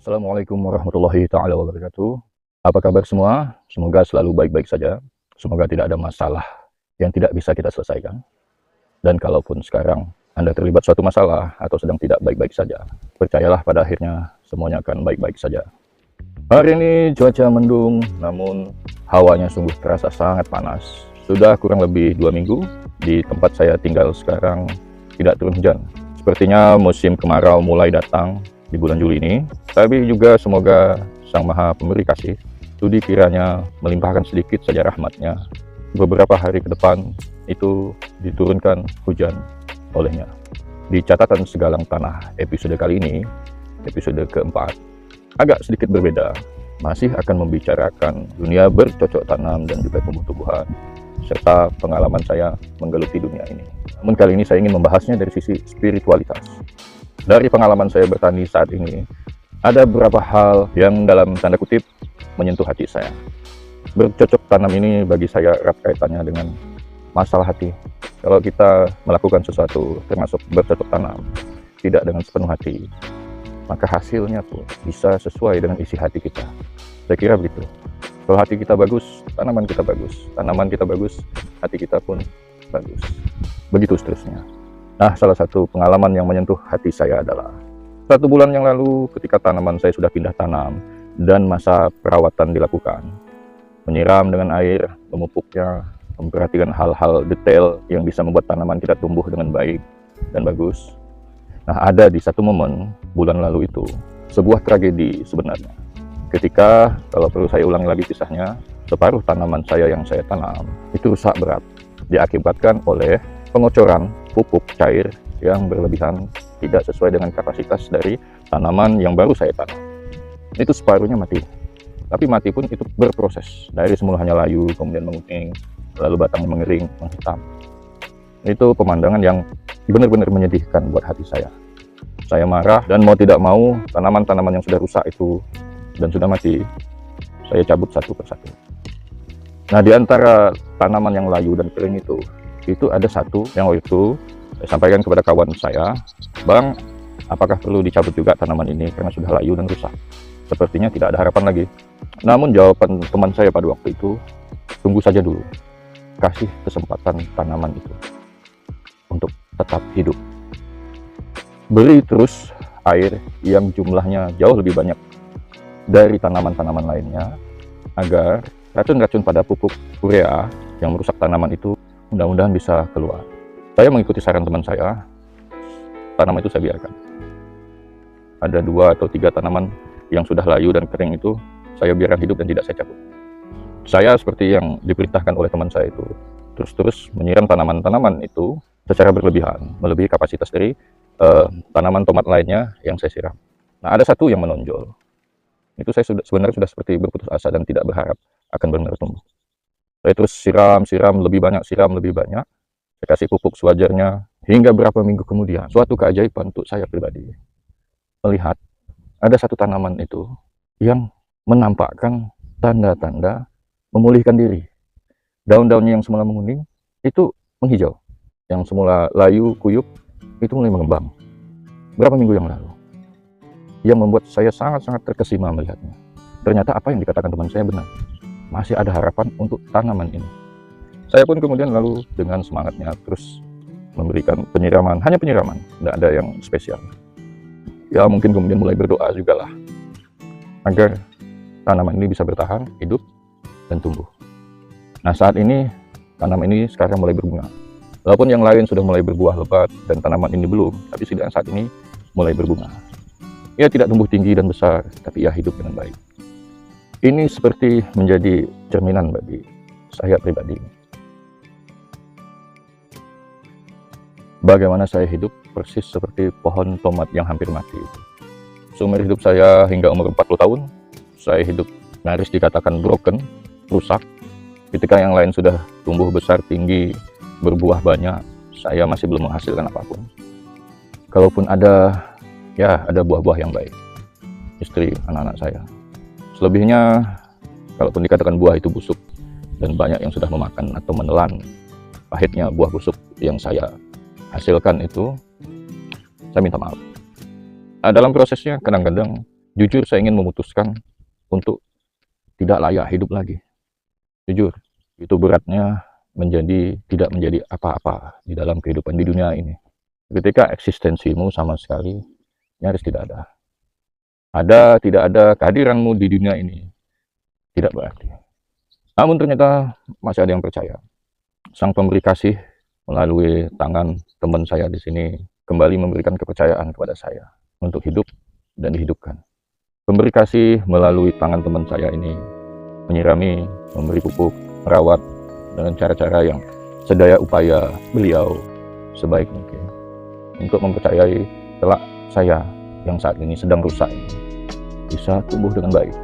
Assalamualaikum warahmatullahi taala wabarakatuh. Apa kabar semua? Semoga selalu baik-baik saja. Semoga tidak ada masalah yang tidak bisa kita selesaikan. Dan kalaupun sekarang Anda terlibat suatu masalah atau sedang tidak baik-baik saja, percayalah pada akhirnya semuanya akan baik-baik saja. Hari ini cuaca mendung, namun hawanya sungguh terasa sangat panas. Sudah kurang lebih 2 minggu di tempat saya tinggal sekarang tidak turun hujan. Sepertinya musim kemarau mulai datang di bulan Juli ini, tapi juga semoga Sang Maha Pemberi Kasih studi kiranya melimpahkan sedikit saja rahmatnya. Beberapa hari ke depan itu diturunkan hujan olehnya. Di catatan segalang tanah episode kali ini, episode keempat, agak sedikit berbeda. Masih akan membicarakan dunia bercocok tanam dan juga tumbuh-tumbuhan, serta pengalaman saya menggeluti dunia ini. Namun kali ini saya ingin membahasnya dari sisi spiritualitas. Dari pengalaman saya bertani saat ini, ada beberapa hal yang dalam tanda kutip menyentuh hati saya. Bercocok tanam ini bagi saya erat kaitannya dengan masalah hati. Kalau kita melakukan sesuatu termasuk bercocok tanam, tidak dengan sepenuh hati, maka hasilnya pun bisa sesuai dengan isi hati kita. Saya kira begitu. Kalau hati kita bagus, tanaman kita bagus. Tanaman kita bagus, hati kita pun bagus. Begitu seterusnya. Nah, salah satu pengalaman yang menyentuh hati saya adalah 1 bulan yang lalu ketika tanaman saya sudah pindah tanam dan masa perawatan dilakukan. Menyiram dengan air, memupuknya, memperhatikan hal-hal detail yang bisa membuat tanaman kita tumbuh dengan baik dan bagus. Nah, ada di satu momen bulan lalu itu sebuah tragedi sebenarnya. Ketika, kalau perlu saya ulangi lagi kisahnya, separuh tanaman saya yang saya tanam itu rusak berat, diakibatkan oleh pengocoran pupuk cair yang berlebihan, tidak sesuai dengan kapasitas dari tanaman yang baru saya tanam. Itu separuhnya mati. Tapi mati pun itu berproses. Dari semula hanya layu, kemudian menguning, lalu batangnya mengering, menghitam. Itu pemandangan yang benar-benar menyedihkan buat hati saya. Saya marah dan mau tidak mau tanaman-tanaman yang sudah rusak itu dan sudah mati, saya cabut satu persatu. Nah, di antara tanaman yang layu dan kering itu ada satu yang waktu itu saya sampaikan kepada kawan saya, "Bang, apakah perlu dicabut juga tanaman ini karena sudah layu dan rusak? Sepertinya tidak ada harapan lagi." Namun jawaban teman saya pada waktu itu, "Tunggu saja dulu. Kasih kesempatan tanaman itu untuk tetap hidup. Beri terus air yang jumlahnya jauh lebih banyak dari tanaman-tanaman lainnya agar racun-racun pada pupuk urea yang merusak tanaman itu mudah-mudahan bisa keluar." Saya mengikuti saran teman saya, tanaman itu saya biarkan. Ada 2 atau 3 tanaman yang sudah layu dan kering itu saya biarkan hidup dan tidak saya cabut. Saya seperti yang diperintahkan oleh teman saya itu, terus-terus menyiram tanaman-tanaman itu secara berlebihan, melebihi kapasitas dari tanaman tomat lainnya yang saya siram. Nah, ada satu yang menonjol. Itu saya sebenarnya sudah seperti berputus asa dan tidak berharap akan benar-benar tumbuh. Saya terus siram lebih banyak, saya kasih pupuk sewajarnya, hingga berapa minggu kemudian, suatu keajaiban untuk saya pribadi, melihat ada satu tanaman itu yang menampakkan tanda-tanda memulihkan diri. Daun-daunnya yang semula menguning, itu menghijau. Yang semula layu, kuyup, itu mulai mengembang. Berapa minggu yang lalu. Yang membuat saya sangat-sangat terkesima melihatnya. Ternyata apa yang dikatakan teman saya benar. Masih ada harapan untuk tanaman ini. Saya pun kemudian lalu dengan semangatnya terus memberikan penyiraman, hanya penyiraman, tidak ada yang spesial. Ya mungkin kemudian mulai berdoa juga lah, agar tanaman ini bisa bertahan, hidup, dan tumbuh. Nah, saat ini tanaman ini sekarang mulai berbunga. Walaupun yang lain sudah mulai berbuah lebat dan tanaman ini belum, tapi setidaknya saat ini mulai berbunga. Ya tidak tumbuh tinggi dan besar, tapi ya hidup dengan baik. Ini seperti menjadi cerminan bagi saya pribadi. Bagaimana saya hidup persis seperti pohon tomat yang hampir mati. Seumur hidup saya hingga umur 40 tahun, saya hidup nyaris dikatakan broken, rusak. Ketika yang lain sudah tumbuh besar, tinggi, berbuah banyak, saya masih belum menghasilkan apapun. Kalaupun ada, ya ada buah-buah yang baik. Istri, anak-anak saya. Selebihnya, kalaupun dikatakan buah itu busuk, dan banyak yang sudah memakan atau menelan pahitnya buah busuk yang saya hasilkan itu, saya minta maaf. Dalam prosesnya kadang-kadang Jujur saya ingin memutuskan untuk tidak layak hidup lagi. Jujur, itu beratnya tidak menjadi apa-apa di dalam kehidupan di dunia ini. Ketika eksistensimu sama sekali nyaris tidak ada. Tidak ada kehadiranmu di dunia ini tidak berarti. Namun ternyata masih ada yang percaya. Sang pemberi kasih melalui tangan teman saya di sini kembali memberikan kepercayaan kepada saya untuk hidup dan dihidupkan. Pemberi kasih melalui tangan teman saya ini menyirami, memberi pupuk, merawat dengan cara-cara yang sedaya upaya beliau sebaik mungkin untuk mempercayai kelak saya yang saat ini sedang rusak ini bisa tumbuh dengan baik.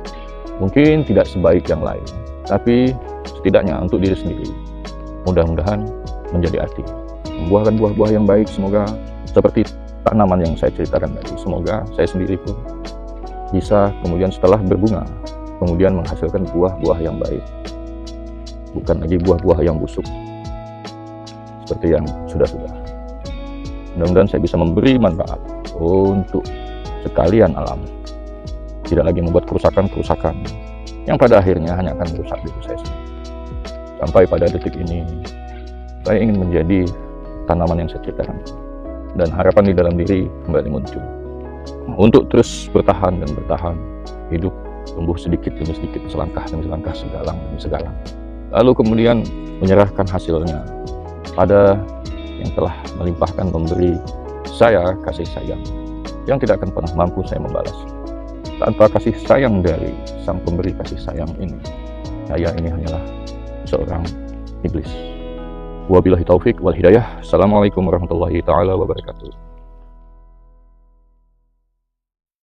Mungkin tidak sebaik yang lain, tapi setidaknya untuk diri sendiri mudah-mudahan menjadi arti, membuahkan buah-buah yang baik. Semoga seperti tanaman yang saya ceritakan tadi, semoga saya sendiri pun bisa kemudian setelah berbunga kemudian menghasilkan buah-buah yang baik, bukan lagi buah-buah yang busuk seperti yang sudah-sudah. Mudah-mudahan saya bisa memberi manfaat untuk sekalian alam, tidak lagi membuat kerusakan-kerusakan yang pada akhirnya hanya akan merusak diri saya sendiri. Sampai pada detik ini saya ingin menjadi tanaman yang saya ceritakan, dan harapan di dalam diri kembali muncul untuk terus bertahan dan bertahan, hidup, tumbuh sedikit demi sedikit, selangkah demi selangkah, segalang demi segalang, lalu kemudian menyerahkan hasilnya pada yang telah melimpahkan memberi saya kasih sayang yang tidak akan pernah mampu saya membalas. Tanpa kasih sayang dari sang pemberi kasih sayang ini, saya ini hanyalah seorang iblis. Wabillahi taufik wal hidayah. Assalamualaikum warahmatullahi taala wabarakatuh.